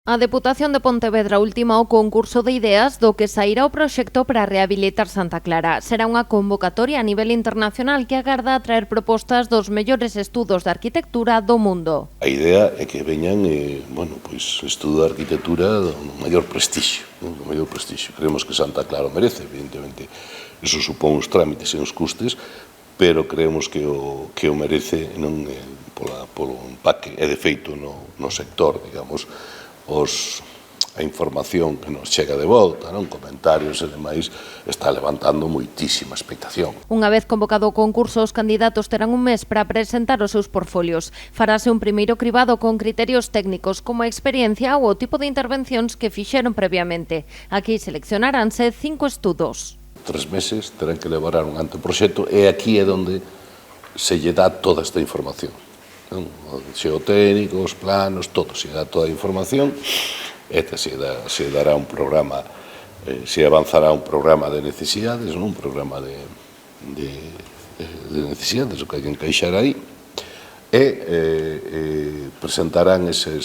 A Deputación de Pontevedra ultima o concurso de ideas do que sairá o proxecto para rehabilitar Santa Clara. Será unha convocatoria a nivel internacional que agarda a traer propostas dos mellores estudos de arquitectura do mundo. A idea é que veñan estudo de arquitectura do maior prestixio, do maior prestixio. Creemos que Santa Clara o merece, evidentemente. Eso supón os trámites e os custes, pero creemos que o merece non polo impacto e de feito no sector, digamos, a información que nos chega de volta, comentarios e demais, está levantando moitísima expectación. Unha vez convocado o concurso, os candidatos terán un mes para presentar os seus portfolios. Farase un primeiro cribado con criterios técnicos como a experiencia ou o tipo de intervencións que fixeron previamente. Aquí seleccionaránse 5 estudos. 3 meses terán que elaborar un anteproxecto e aquí é onde se lle dá toda esta información. Xeotécnicos, planos, todo, se dá toda a información e se dará un programa, se avanzará un programa de necesidades, un programa de necesidades, o que hai que encaixar aí, e presentarán ese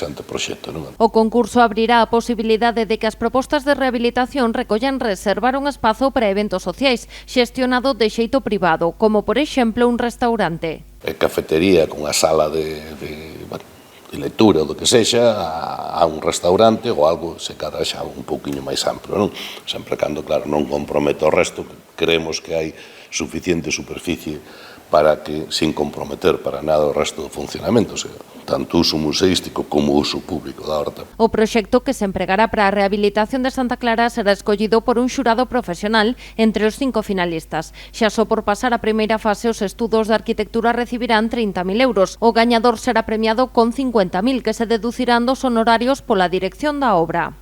anteproxecto. O concurso abrirá a posibilidade de que as propostas de rehabilitación recollan reservar un espazo para eventos sociais, xestionado de xeito privado, como por exemplo un restaurante. Cafetería con a sala de lectura, do que sexa, a un restaurante ou algo, se cadra xa un pouquiño máis amplo, non? Sempre cando, claro, non compromete o resto, creemos que hai suficiente superficie para que, sin comprometer para nada o resto do funcionamento, tanto uso museístico como uso público da horta. O proxecto que se empregará para a rehabilitación de Santa Clara será escollido por un xurado profesional entre os 5 finalistas. Xa só por pasar a primeira fase, os estudos de arquitectura recibirán 30.000 euros. O gañador será premiado con 50.000, que se deducirán dos honorarios pola dirección da obra.